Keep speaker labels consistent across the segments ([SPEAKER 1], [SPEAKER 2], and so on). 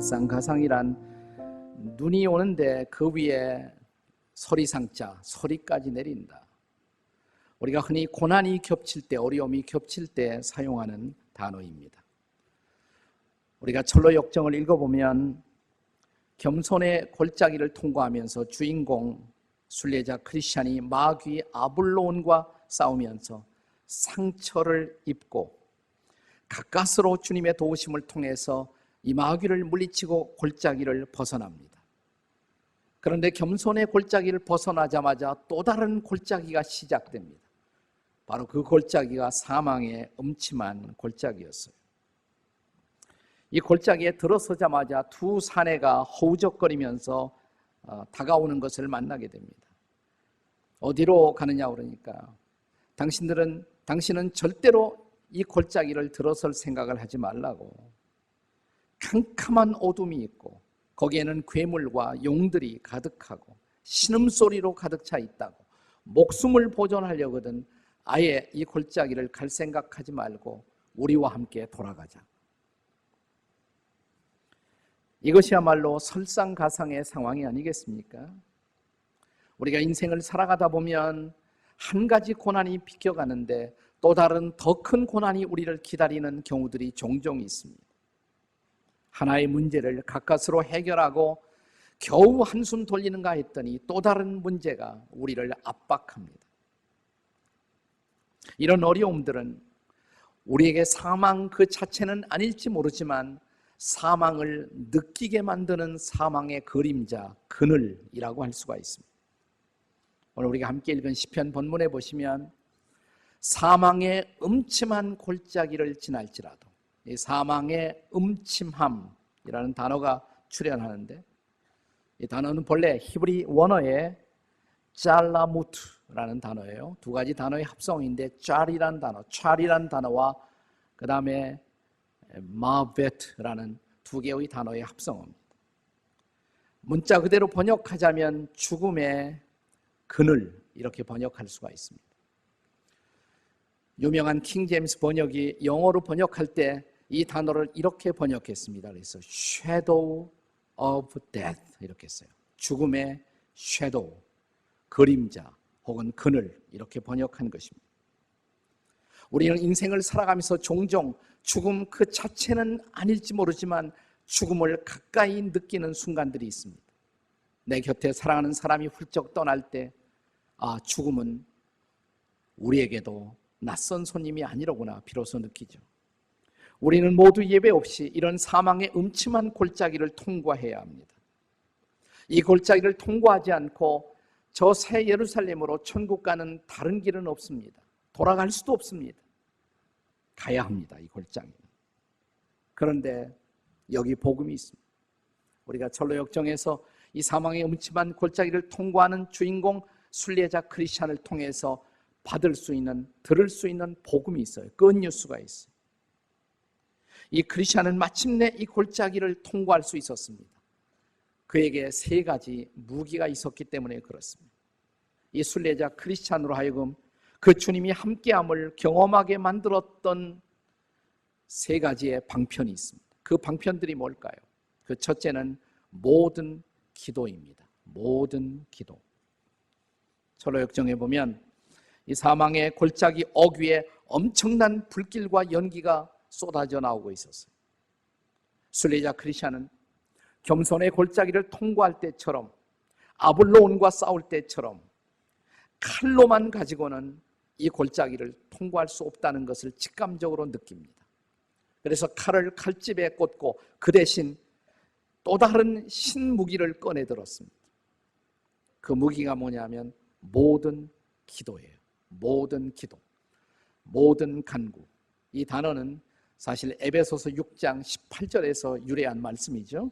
[SPEAKER 1] 설상가상이란 눈이 오는데 그 위에 소리상자, 소리까지 내린다. 우리가 흔히 고난이 겹칠 때, 어려움이 겹칠 때 사용하는 단어입니다. 우리가 철로 역정을 읽어보면 겸손의 골짜기를 통과하면서 주인공 순례자 크리스찬이 마귀 아블론과 싸우면서 상처를 입고 가까스로 주님의 도우심을 통해서 이 마귀를 물리치고 골짜기를 벗어납니다. 그런데 겸손의 골짜기를 벗어나자마자 또 다른 골짜기가 시작됩니다. 바로 그 골짜기가 사망의 음침한 골짜기였어요. 이 골짜기에 들어서자마자 두 사내가 허우적거리면서 다가오는 것을 만나게 됩니다. 어디로 가느냐 그러니까 당신은 절대로 이 골짜기를 들어설 생각을 하지 말라고. 캄캄한 어둠이 있고 거기에는 괴물과 용들이 가득하고 신음소리로 가득 차 있다고. 목숨을 보존하려거든 아예 이 골짜기를 갈 생각하지 말고 우리와 함께 돌아가자. 이것이야말로 설상가상의 상황이 아니겠습니까? 우리가 인생을 살아가다 보면 한 가지 고난이 비껴가는데 또 다른 더 큰 고난이 우리를 기다리는 경우들이 종종 있습니다. 하나의 문제를 가까스로 해결하고 겨우 한숨 돌리는가 했더니 또 다른 문제가 우리를 압박합니다. 이런 어려움들은 우리에게 사망 그 자체는 아닐지 모르지만 사망을 느끼게 만드는 사망의 그림자, 그늘이라고 할 수가 있습니다. 오늘 우리가 함께 읽은 시편 본문에 보시면 사망의 음침한 골짜기를 지날지라도, 이 사망의 음침함이라는 단어가 출현하는데 이 단어는 본래 히브리 원어의 짤라무트라는 단어예요. 두 가지 단어의 합성인데 짤이란 단어와 그 다음에 마베트라는 두 개의 단어의 합성어입니다. 문자 그대로 번역하자면 죽음의 그늘, 이렇게 번역할 수가 있습니다. 유명한 킹 제임스 번역이 영어로 번역할 때 이 단어를 이렇게 번역했습니다. 그래서 shadow of death 이렇게 했어요. 죽음의 shadow, 그림자 혹은 그늘, 이렇게 번역한 것입니다. 우리는 인생을 살아가면서 종종 죽음 그 자체는 아닐지 모르지만 죽음을 가까이 느끼는 순간들이 있습니다. 내 곁에 사랑하는 사람이 훌쩍 떠날 때 죽음은 우리에게도 낯선 손님이 아니로구나 비로소 느끼죠. 우리는 모두 예외 없이 이런 사망의 음침한 골짜기를 통과해야 합니다. 이 골짜기를 통과하지 않고 저 새 예루살렘으로 천국 가는 다른 길은 없습니다. 돌아갈 수도 없습니다. 가야 합니다. 이 골짜기는. 그런데 여기 복음이 있습니다. 우리가 철로 역정에서 이 사망의 음침한 골짜기를 통과하는 주인공 순례자 크리스찬을 통해서 받을 수 있는, 들을 수 있는 복음이 있어요. 굿뉴스가 있어요. 이 크리스찬은 마침내 이 골짜기를 통과할 수 있었습니다. 그에게 세 가지 무기가 있었기 때문에 그렇습니다. 이 순례자 크리스찬으로 하여금 그 주님이 함께함을 경험하게 만들었던 세 가지의 방편이 있습니다. 그 방편들이 뭘까요? 그 첫째는 모든 기도입니다. 모든 기도. 철로 역정에 보면 이 사망의 골짜기 어귀에 엄청난 불길과 연기가 쏟아져 나오고 있었어요. 순례자 크리스찬은 겸손의 골짜기를 통과할 때처럼, 아블론과 싸울 때처럼 칼로만 가지고는 이 골짜기를 통과할 수 없다는 것을 직감적으로 느낍니다. 그래서 칼을 칼집에 꽂고 그 대신 또 다른 신무기를 꺼내 들었습니다. 그 무기가 뭐냐면 모든 기도예요. 모든 기도, 모든 간구. 이 단어는 사실 에베소서 6장 18절에서 유래한 말씀이죠.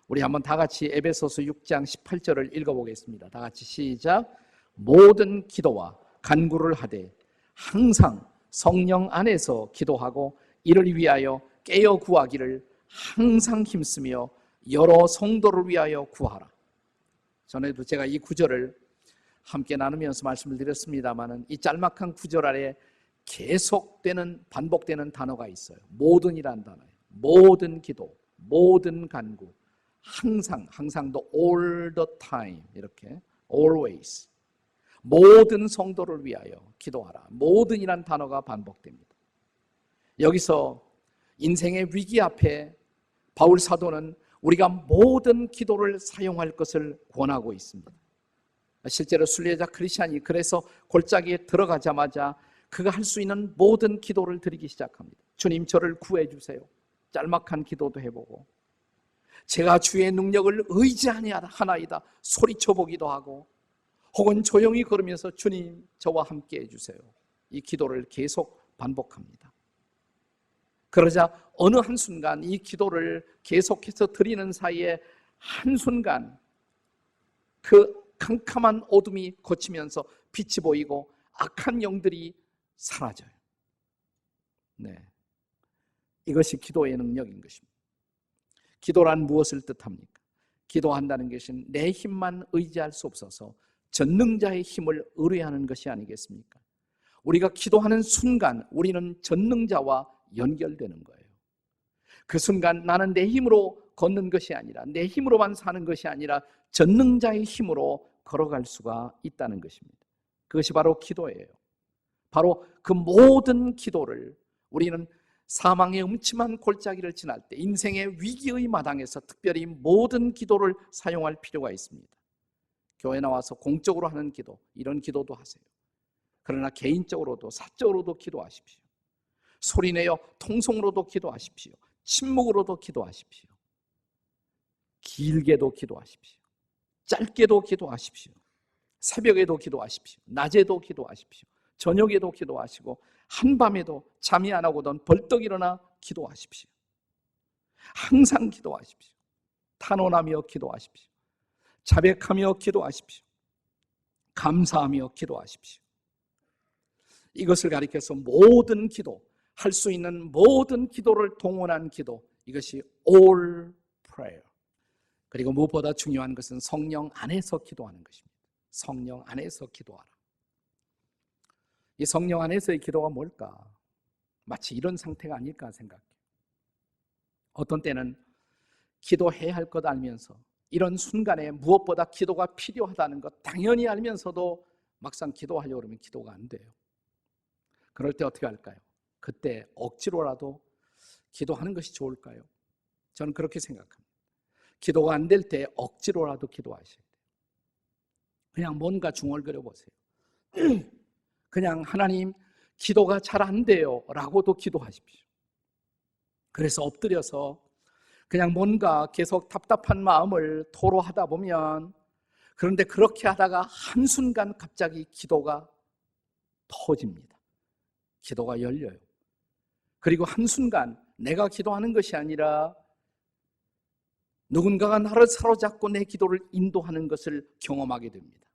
[SPEAKER 1] 우리 한번 다 같이 에베소서 6장 18절을 읽어보겠습니다. 다 같이 시작. 모든 기도와 간구를 하되 항상 성령 안에서 기도하고 이를 위하여 깨어 구하기를 항상 힘쓰며 여러 성도를 위하여 구하라. 전에도 제가 이 구절을 함께 나누면서 말씀을 드렸습니다만 이 짤막한 구절 아래 계속되는 반복되는 단어가 있어요. 모든이라는 단어예요. 모든 기도, 모든 간구, 항상도 all the time, 이렇게 always, 모든 성도를 위하여 기도하라. 모든이란 단어가 반복됩니다. 여기서 인생의 위기 앞에 바울 사도는 우리가 모든 기도를 사용할 것을 권하고 있습니다. 실제로 순례자 크리스찬이 그래서 골짜기에 들어가자마자 그가 할 수 있는 모든 기도를 드리기 시작합니다. 주님, 저를 구해 주세요. 짤막한 기도도 해보고, 제가 주의 능력을 의지하나이다 소리쳐 보기도 하고, 혹은 조용히 걸으면서 주님, 저와 함께 해주세요. 이 기도를 계속 반복합니다. 그러자 어느 한순간 이 기도를 계속해서 드리는 사이에 한순간 그 캄캄한 어둠이 걷히면서 빛이 보이고 악한 영들이 사라져요. 네, 이것이 기도의 능력인 것입니다. 기도란 무엇을 뜻합니까? 기도한다는 것은 내 힘만 의지할 수 없어서 전능자의 힘을 의뢰하는 것이 아니겠습니까? 우리가 기도하는 순간 우리는 전능자와 연결되는 거예요. 그 순간 나는 내 힘으로 걷는 것이 아니라, 내 힘으로만 사는 것이 아니라 전능자의 힘으로 걸어갈 수가 있다는 것입니다. 그것이 바로 기도예요. 바로 그 모든 기도를 우리는 사망의 음침한 골짜기를 지날 때, 인생의 위기의 마당에서 특별히 모든 기도를 사용할 필요가 있습니다. 교회 나와서 공적으로 하는 기도, 이런 기도도 하세요. 그러나 개인적으로도 사적으로도 기도하십시오. 소리내어 통성으로도 기도하십시오. 침묵으로도 기도하십시오. 길게도 기도하십시오. 짧게도 기도하십시오. 새벽에도 기도하십시오. 낮에도 기도하십시오. 저녁에도 기도하시고, 한밤에도 잠이 안 오거든 벌떡 일어나 기도하십시오. 항상 기도하십시오. 탄원하며 기도하십시오. 자백하며 기도하십시오. 감사하며 기도하십시오. 이것을 가리켜서 모든 기도, 할 수 있는 모든 기도를 동원한 기도, 이것이 all prayer. 그리고 무엇보다 중요한 것은 성령 안에서 기도하는 것입니다. 성령 안에서 기도하라. 이 성령 안에서의 기도가 뭘까? 마치 이런 상태가 아닐까 생각해요. 어떤 때는 기도해야 할 것 알면서, 이런 순간에 무엇보다 기도가 필요하다는 것 당연히 알면서도 막상 기도하려고 그러면 기도가 안 돼요. 그럴 때 어떻게 할까요? 그때 억지로라도 기도하는 것이 좋을까요? 저는 그렇게 생각합니다. 기도가 안 될 때 억지로라도 기도하셔야 돼요. 그냥 뭔가 중얼거려 보세요. 그냥 하나님, 기도가 잘 안 돼요 라고도 기도하십시오. 그래서 엎드려서 그냥 뭔가 계속 답답한 마음을 토로하다 보면, 그런데 그렇게 하다가 한순간 갑자기 기도가 터집니다. 기도가 열려요. 그리고 한순간 내가 기도하는 것이 아니라 누군가가 나를 사로잡고 내 기도를 인도하는 것을 경험하게 됩니다.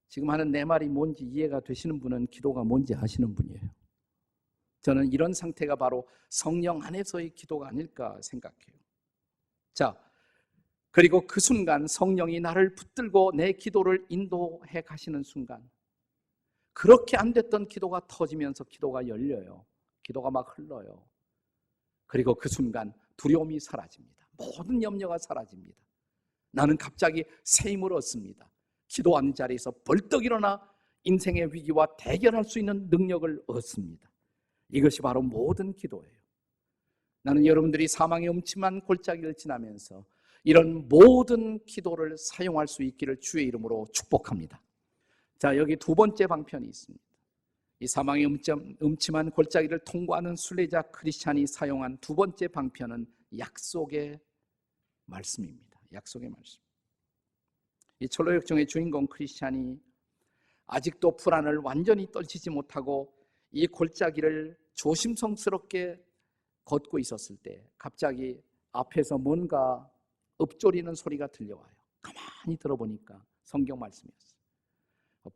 [SPEAKER 1] 지금 하는 내 말이 뭔지 이해가 되시는 분은 기도가 뭔지 아시는 분이에요. 저는 이런 상태가 바로 성령 안에서의 기도가 아닐까 생각해요. 자, 그리고 그 순간 성령이 나를 붙들고 내 기도를 인도해 가시는 순간, 그렇게 안 됐던 기도가 터지면서 기도가 열려요. 기도가 막 흘러요. 그리고 그 순간 두려움이 사라집니다. 모든 염려가 사라집니다. 나는 갑자기 새 힘을 얻습니다. 기도하는 자리에서 벌떡 일어나 인생의 위기와 대결할 수 있는 능력을 얻습니다. 이것이 바로 모든 기도예요. 나는 여러분들이 사망의 음침한 골짜기를 지나면서 이런 모든 기도를 사용할 수 있기를 주의 이름으로 축복합니다. 자, 여기 두 번째 방편이 있습니다. 이 사망의 음침한 골짜기를 통과하는 순례자 크리스찬이 사용한 두 번째 방편은 약속의 말씀입니다. 약속의 말씀. 이 철로역정의 주인공 크리스찬이 아직도 불안을 완전히 떨치지 못하고 이 골짜기를 조심성스럽게 걷고 있었을 때 갑자기 앞에서 뭔가 읊조리는 소리가 들려와요. 가만히 들어보니까 성경 말씀이었어요.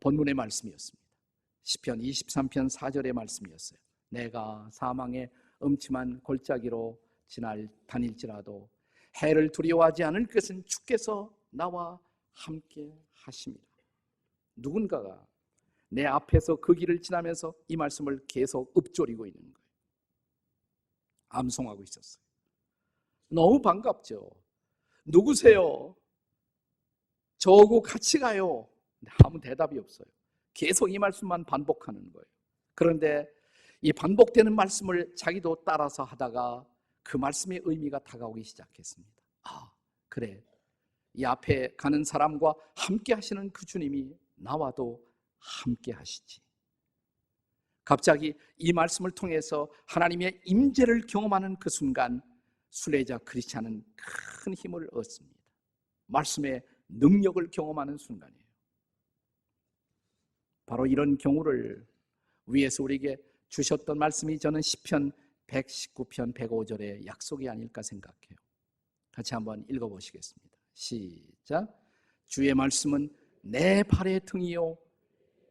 [SPEAKER 1] 본문의 말씀이었습니다. 시편 23편 4절의 말씀이었어요. 내가 사망의 음침한 골짜기로 다닐지라도 해를 두려워하지 않을 것은 주께서 나와 함께 하심이라. 누군가가 내 앞에서 그 길을 지나면서 이 말씀을 계속 읊조리고 있는 거예요. 암송하고 있었어요. 너무 반갑죠. 누구세요? 저하고 같이 가요. 아무 대답이 없어요. 계속 이 말씀만 반복하는 거예요. 그런데 이 반복되는 말씀을 자기도 따라서 하다가 그 말씀의 의미가 다가오기 시작했습니다. 아, 그래. 이 앞에 가는 사람과 함께 하시는 그 주님이 나와도 함께 하시지. 갑자기 이 말씀을 통해서 하나님의 임재를 경험하는 그 순간 순례자 크리스찬은 큰 힘을 얻습니다. 말씀의 능력을 경험하는 순간이에요. 바로 이런 경우를 위해서 우리에게 주셨던 말씀이 저는 시편 119편 105절의 약속이 아닐까 생각해요. 같이 한번 읽어보시겠습니다. 시작. 주의 말씀은 내 발의 등이요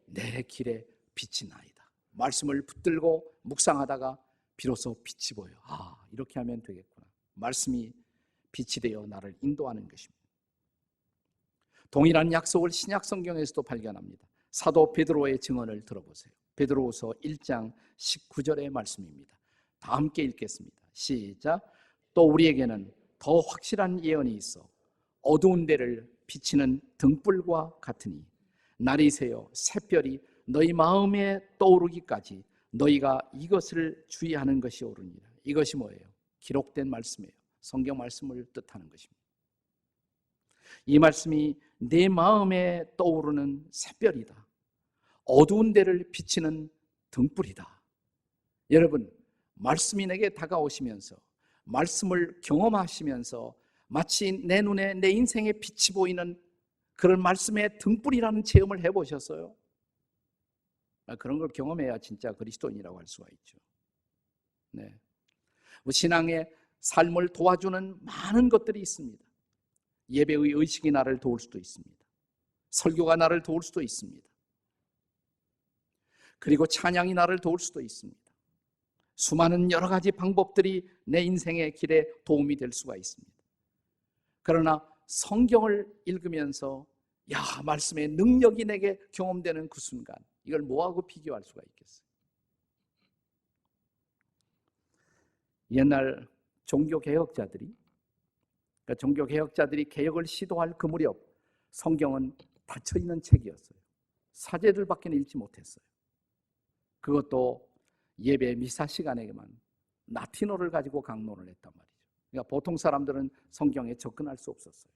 [SPEAKER 1] 내 길에 빛이 나이다. 말씀을 붙들고 묵상하다가 비로소 빛이 보여. 아, 이렇게 하면 되겠구나. 말씀이 빛이 되어 나를 인도하는 것입니다. 동일한 약속을 신약 성경에서도 발견합니다. 사도 베드로의 증언을 들어보세요. 베드로후서 1장 19절의 말씀입니다. 다 함께 읽겠습니다. 시작. 또 우리에게는 더 확실한 예언이 있어 어두운 데를 비치는 등불과 같으니 날이 새어 샛별이 너희 마음에 떠오르기까지 너희가 이것을 주의하는 것이 옳으니라. 이것이 뭐예요? 기록된 말씀이에요. 성경 말씀을 뜻하는 것입니다. 이 말씀이 내 마음에 떠오르는 샛별이다. 어두운 데를 비치는 등불이다. 여러분, 말씀이 내게 다가오시면서 말씀을 경험하시면서 마치 내 눈에 내 인생의 빛이 보이는 그런 말씀의 등불이라는 체험을 해보셨어요? 그런 걸 경험해야 진짜 그리스도인이라고 할 수가 있죠. 네. 신앙의 삶을 도와주는 많은 것들이 있습니다. 예배의 의식이 나를 도울 수도 있습니다. 설교가 나를 도울 수도 있습니다. 그리고 찬양이 나를 도울 수도 있습니다. 수많은 여러 가지 방법들이 내 인생의 길에 도움이 될 수가 있습니다. 그러나 성경을 읽으면서 말씀의 능력이 내게 경험되는 그 순간, 이걸 뭐하고 비교할 수가 있겠어요? 옛날 종교개혁자들이 개혁을 시도할 그 무렵 성경은 닫혀있는 책이었어요. 사제들밖에 읽지 못했어요. 그것도 예배 미사 시간에만 라틴어를 가지고 강론을 했단 말이죠. 그러니까 보통 사람들은 성경에 접근할 수 없었어요.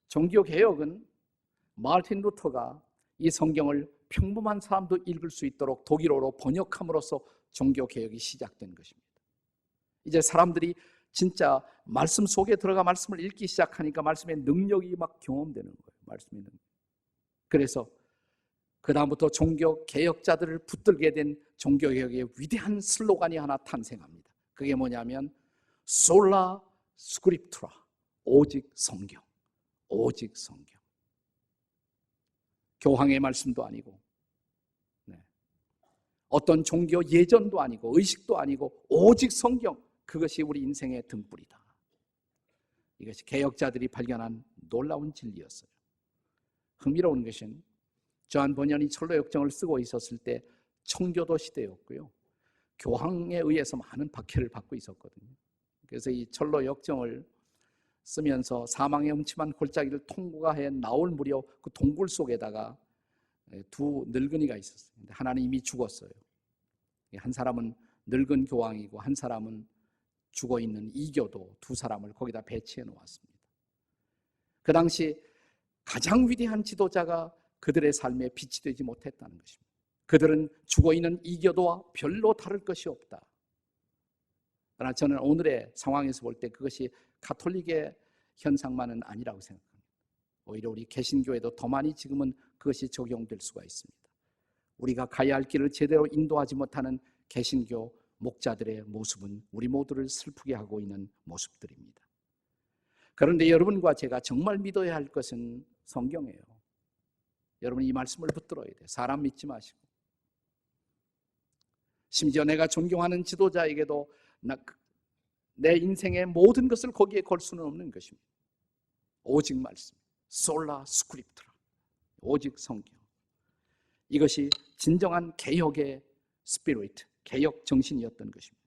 [SPEAKER 1] 종교개혁은 마르틴 루터가 이 성경을 평범한 사람도 읽을 수 있도록 독일어로 번역함으로써 종교개혁이 시작된 것입니다. 이제 사람들이 진짜 말씀 속에 들어가 말씀을 읽기 시작하니까 말씀의 능력이 막 경험되는 거예요. 말씀의 능력. 그래서 그 다음부터 종교개혁자들을 붙들게 된 종교개혁의 위대한 슬로건이 하나 탄생합니다. 그게 뭐냐면 솔라 스크립투라, 오직 성경, 오직 성경. 교황의 말씀도 아니고 어떤 종교 예전도 아니고 의식도 아니고 오직 성경, 그것이 우리 인생의 등불이다. 이것이 개혁자들이 발견한 놀라운 진리였어요. 흥미로운 것은 저한 번연이 철로 역정을 쓰고 있었을 때 청교도 시대였고요. 교황에 의해서 많은 박해를 받고 있었거든요. 그래서 이 철로 역정을 쓰면서 사망의 음침한 골짜기를 통과해 나올 무렵 그 동굴 속에다가 두 늙은이가 있었어요. 근데 하나는 이미 죽었어요. 한 사람은 늙은 교황이고 한 사람은 죽어있는 이교도, 두 사람을 거기다 배치해 놓았습니다. 그 당시 가장 위대한 지도자가 그들의 삶에 빛이 되지 못했다는 것입니다. 그들은 죽어있는 이교도와 별로 다를 것이 없다. 그러나 저는 오늘의 상황에서 볼 때 그것이 가톨릭의 현상만은 아니라고 생각합니다. 오히려 우리 개신교에도 더 많이 지금은 그것이 적용될 수가 있습니다. 우리가 가야 할 길을 제대로 인도하지 못하는 개신교 목자들의 모습은 우리 모두를 슬프게 하고 있는 모습들입니다. 그런데 여러분과 제가 정말 믿어야 할 것은 성경이에요. 여러분 이 말씀을 붙들어야 돼요. 사람 믿지 마시고. 심지어 내가 존경하는 지도자에게도 내 인생의 모든 것을 거기에 걸 수는 없는 것입니다. 오직 말씀, 솔라 스크립트라, 오직 성경. 이것이 진정한 개혁의 스피리트, 개혁 정신이었던 것입니다.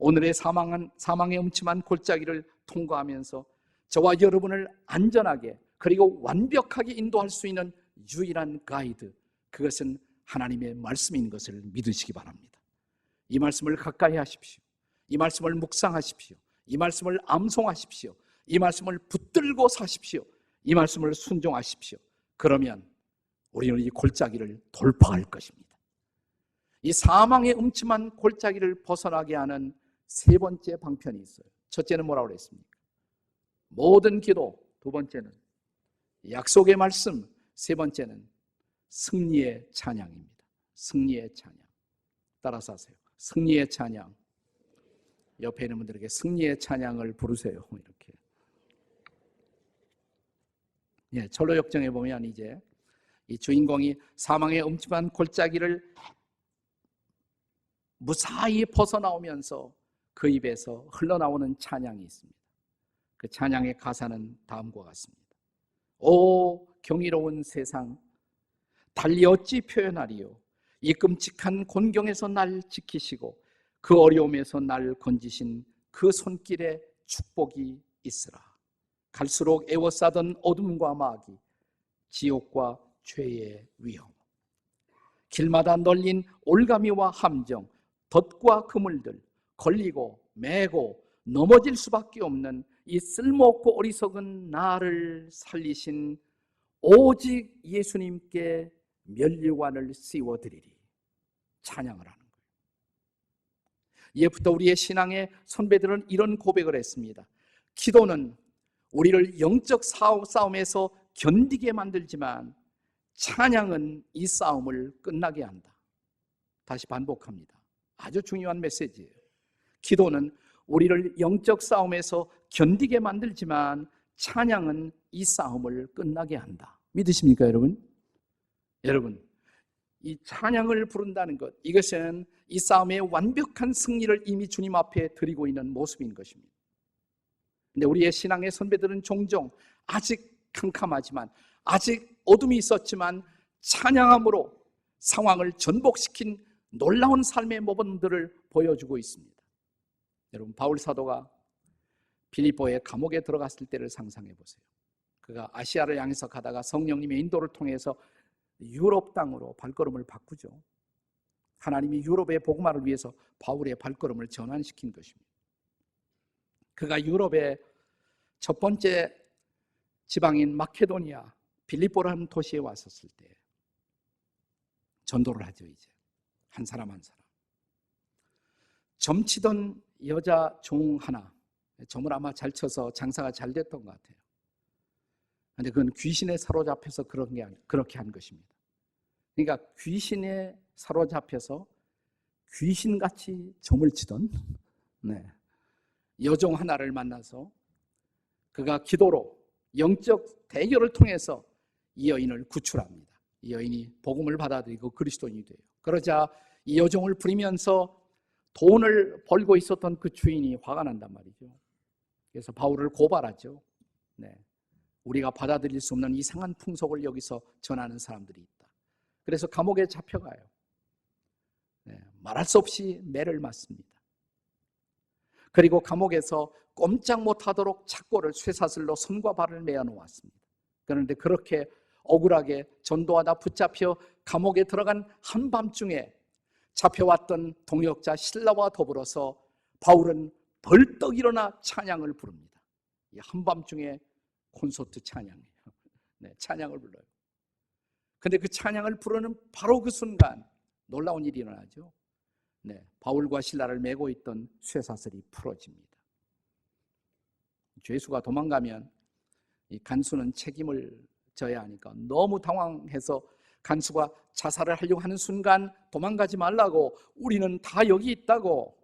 [SPEAKER 1] 오늘의 사망의 음침한 골짜기를 통과하면서 저와 여러분을 안전하게 그리고 완벽하게 인도할 수 있는 유일한 가이드, 그것은 하나님의 말씀인 것을 믿으시기 바랍니다. 이 말씀을 가까이 하십시오. 이 말씀을 묵상하십시오. 이 말씀을 암송하십시오. 이 말씀을 붙들고 사십시오. 이 말씀을 순종하십시오. 그러면 우리는 이 골짜기를 돌파할 것입니다. 이 사망의 음침한 골짜기를 벗어나게 하는 세 번째 방편이 있어요. 첫째는 뭐라고 그랬습니까? 모든 기도. 두 번째는 약속의 말씀. 세 번째는 승리의 찬양입니다. 승리의 찬양. 따라서 하세요. 승리의 찬양. 옆에 있는 분들에게 승리의 찬양을 부르세요. 이렇게. 예, 철로 역정에 보면 이제 이 주인공이 사망의 음침한 골짜기를 무사히 벗어나오면서 그 입에서 흘러나오는 찬양이 있습니다. 그 찬양의 가사는 다음과 같습니다. 오 경이로운 세상, 달리 어찌 표현하리요. 이 끔찍한 곤경에서 날 지키시고 그 어려움에서 날 건지신 그 손길에 축복이 있으라. 갈수록 애워싸던 어둠과 마귀, 지옥과 죄의 위험, 길마다 널린 올가미와 함정, 덫과 그물들, 걸리고 매고 넘어질 수밖에 없는 이 쓸모없고 어리석은 나를 살리신 오직 예수님께 면류관을 씌워드리리. 찬양을 하는 거예요. 이제부터 우리의 신앙의 선배들은 이런 고백을 했습니다. 기도는 우리를 영적 싸움에서 견디게 만들지만 찬양은 이 싸움을 끝나게 한다. 다시 반복합니다. 아주 중요한 메시지예요. 기도는 우리를 영적 싸움에서 견디게 만들지만 찬양은 이 싸움을 끝나게 한다. 믿으십니까, 여러분? 여러분, 이 찬양을 부른다는 것, 이것은 이 싸움의 완벽한 승리를 이미 주님 앞에 드리고 있는 모습인 것입니다. 근데 우리의 신앙의 선배들은 종종 아직 캄캄하지만, 아직 어둠이 있었지만 찬양함으로 상황을 전복시킨 놀라운 삶의 모범들을 보여주고 있습니다. 여러분, 바울 사도가 빌립보의 감옥에 들어갔을 때를 상상해 보세요. 그가 아시아를 향해서 가다가 성령님의 인도를 통해서 유럽 땅으로 발걸음을 바꾸죠. 하나님이 유럽의 복음화를 위해서 바울의 발걸음을 전환시킨 것입니다. 그가 유럽의 첫 번째 지방인 마케도니아 빌립보라는 도시에 왔었을 때 전도를 하죠. 이제 한 사람 한 사람. 점치던 여자 종 하나, 점을 아마 잘 쳐서 장사가 잘 됐던 것 같아요. 그런데 그건 귀신에 사로잡혀서 그렇게 한 것입니다. 그러니까 귀신에 사로잡혀서 귀신같이 점을 치던 여종 하나를 만나서 그가 기도로 영적 대결을 통해서 이 여인을 구출합니다. 이 여인이 복음을 받아들이고 그리스도인이 돼요. 그러자 이 여종을 부리면서 돈을 벌고 있었던 그 주인이 화가 난단 말이죠. 그래서 바울을 고발하죠. 우리가 받아들일 수 없는 이상한 풍속을 여기서 전하는 사람들이 있다. 그래서 감옥에 잡혀가요. 말할 수 없이 매를 맞습니다. 그리고 감옥에서 꼼짝 못하도록 착고를 쇠사슬로 손과 발을 매어 놓았습니다. 그런데 그렇게 억울하게 전도하다 붙잡혀 감옥에 들어간 한밤중에 잡혀왔던 동역자 실라와 더불어서 바울은 벌떡 일어나 찬양을 부릅니다. 이 한밤중에 콘서트 찬양이에요. 찬양을 불러요. 근데 그 찬양을 부르는 바로 그 순간 놀라운 일이 일어나죠. 바울과 실라를 메고 있던 쇠사슬이 풀어집니다. 죄수가 도망가면 이 간수는 책임을 져야 하니까 너무 당황해서 간수가 자살을 하려고 하는 순간 도망가지 말라고, 우리는 다 여기 있다고.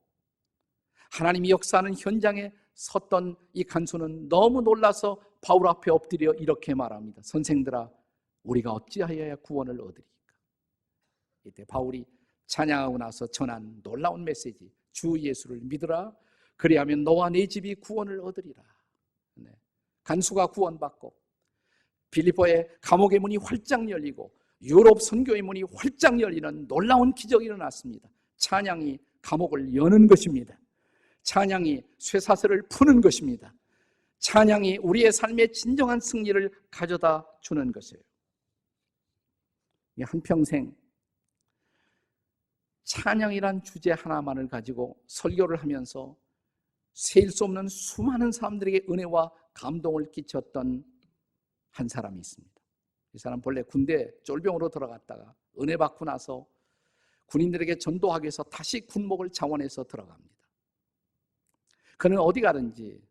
[SPEAKER 1] 하나님이 역사하는 현장에 섰던 이 간수는 너무 놀라서 바울 앞에 엎드려 이렇게 말합니다. 선생들아, 우리가 어찌하여야 구원을 얻으리까? 이때 바울이 찬양하고 나서 전한 놀라운 메시지, 주 예수를 믿으라. 그리하면 너와 네 집이 구원을 얻으리라. 간수가 구원받고 빌립보의 감옥의 문이 활짝 열리고 유럽 선교의 문이 활짝 열리는 놀라운 기적이 일어났습니다. 찬양이 감옥을 여는 것입니다. 찬양이 쇠사슬을 푸는 것입니다. 찬양이 우리의 삶의 진정한 승리를 가져다 주는 것이에요. 한평생 찬양이란 주제 하나만을 가지고 설교를 하면서 셀 수 없는 수많은 사람들에게 은혜와 감동을 끼쳤던 한 사람이 있습니다. 이 사람 본래 군대 쫄병으로 들어갔다가 은혜 받고 나서 군인들에게 전도하기 위해서 다시 군목을 자원해서 들어갑니다. 그는 어디 가든지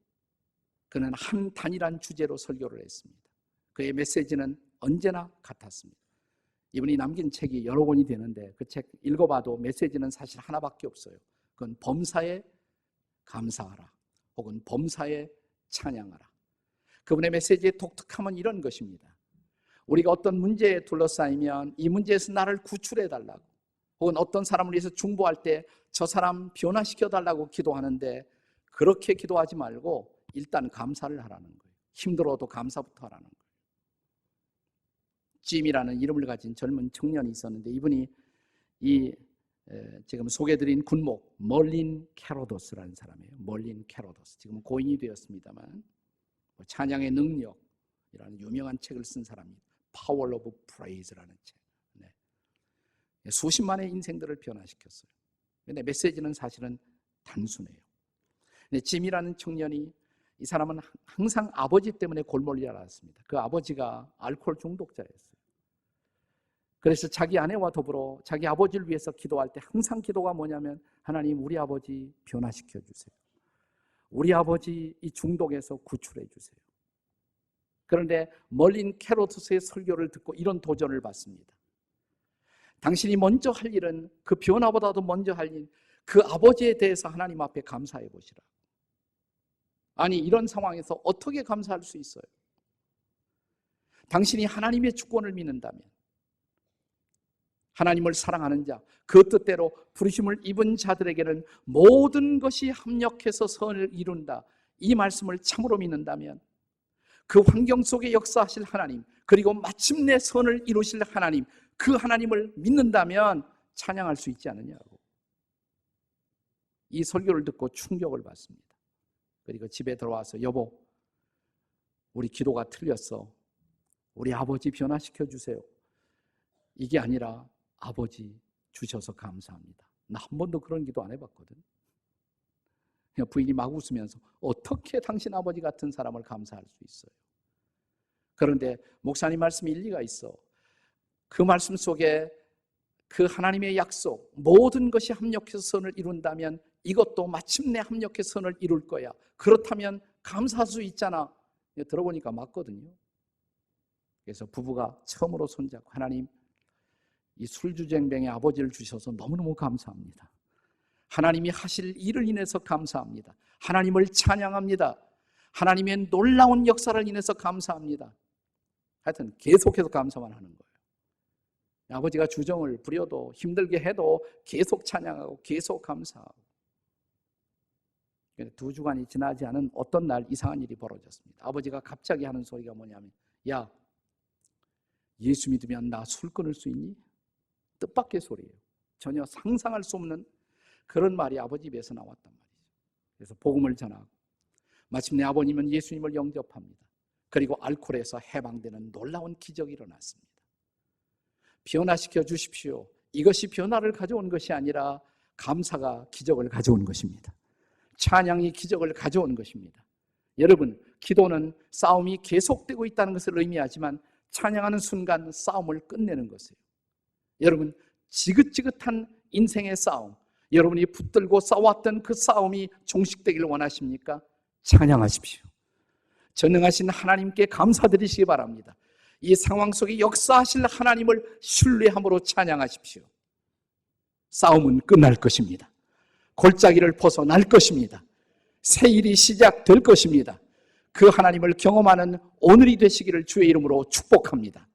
[SPEAKER 1] 그는 한 단일한 주제로 설교를 했습니다. 그의 메시지는 언제나 같았습니다. 이분이 남긴 책이 여러 권이 되는데 그 책 읽어봐도 메시지는 사실 하나밖에 없어요. 그건 범사에 감사하라, 혹은 범사에 찬양하라. 그분의 메시지의 독특함은 이런 것입니다. 우리가 어떤 문제에 둘러싸이면 이 문제에서 나를 구출해달라고, 혹은 어떤 사람을 위해서 중보할 때 저 사람 변화시켜달라고 기도하는데, 그렇게 기도하지 말고 일단 감사를 하라는 거예요. 힘들어도 감사부터 하라는 거예요. 짐이라는 이름을 가진 젊은 청년이 있었는데, 이분이 지금 소개해드린 군목 멀린 캐로도스라는 사람이에요. 멀린 캐로도스. 지금 고인이 되었습니다만 찬양의 능력이라는 유명한 책을 쓴 사람입니다. Power of Praise라는 책. 네. 수십만의 인생들을 변화시켰어요. 그런데 메시지는 사실은 단순해요. 근데 짐이라는 청년이, 이 사람은 항상 아버지 때문에 골몰이 앓았습니다. 그 아버지가 알코올 중독자였어요. 그래서 자기 아내와 더불어 자기 아버지를 위해서 기도할 때 항상 기도가 뭐냐면, 하나님 우리 아버지 변화시켜 주세요. 우리 아버지 이 중독에서 구출해 주세요. 그런데 멀린 캐로도스의 설교를 듣고 이런 도전을 받습니다. 당신이 먼저 할 일은, 그 변화보다도 먼저 할 일, 그 아버지에 대해서 하나님 앞에 감사해 보시라. 아니, 이런 상황에서 어떻게 감사할 수 있어요? 당신이 하나님의 주권을 믿는다면, 하나님을 사랑하는 자, 그 뜻대로 부르심을 입은 자들에게는 모든 것이 합력해서 선을 이룬다, 이 말씀을 참으로 믿는다면, 그 환경 속에 역사하실 하나님, 그리고 마침내 선을 이루실 하나님, 그 하나님을 믿는다면 찬양할 수 있지 않느냐고. 이 설교를 듣고 충격을 받습니다. 그리고 집에 들어와서, 여보, 우리 기도가 틀렸어. 우리 아버지 변화시켜 주세요. 이게 아니라, 아버지 주셔서 감사합니다. 나 한 번도 그런 기도 안 해봤거든. 부인이 막 웃으면서, 어떻게 당신 아버지 같은 사람을 감사할 수 있어요? 그런데 목사님 말씀이 일리가 있어. 그 말씀 속에 그 하나님의 약속, 모든 것이 합력해서 선을 이룬다면 이것도 마침내 합력해서 선을 이룰 거야. 그렇다면 감사할 수 있잖아. 들어보니까 맞거든요. 그래서 부부가 처음으로 손잡고, 하나님, 이 술주정뱅의 아버지를 주셔서 너무너무 감사합니다. 하나님이 하실 일을 인해서 감사합니다. 하나님을 찬양합니다. 하나님의 놀라운 역사를 인해서 감사합니다. 하여튼 계속해서 감사만 하는 거예요. 아버지가 주정을 부려도, 힘들게 해도 계속 찬양하고 계속 감사하고. 2주간이 지나지 않은 어떤 날 이상한 일이 벌어졌습니다. 아버지가 갑자기 하는 소리가 뭐냐면, 야, 예수 믿으면 나 술 끊을 수 있니? 뜻밖의 소리예요. 전혀 상상할 수 없는 그런 말이 아버지 입에서 나왔단 말이죠. 그래서 복음을 전하고 마침내 아버님은 예수님을 영접합니다. 그리고 알코올에서 해방되는 놀라운 기적이 일어났습니다. 변화시켜 주십시오. 이것이 변화를 가져온 것이 아니라 감사가 기적을 가져온 것입니다. 찬양이 기적을 가져온 것입니다. 여러분, 기도는 싸움이 계속되고 있다는 것을 의미하지만 찬양하는 순간 싸움을 끝내는 것이에요. 여러분, 지긋지긋한 인생의 싸움, 여러분이 붙들고 싸웠던 그 싸움이 종식되기를 원하십니까? 찬양하십시오. 전능하신 하나님께 감사드리시기 바랍니다. 이 상황 속에 역사하실 하나님을 신뢰함으로 찬양하십시오. 싸움은 끝날 것입니다. 골짜기를 벗어날 것입니다. 새 일이 시작될 것입니다. 그 하나님을 경험하는 오늘이 되시기를 주의 이름으로 축복합니다.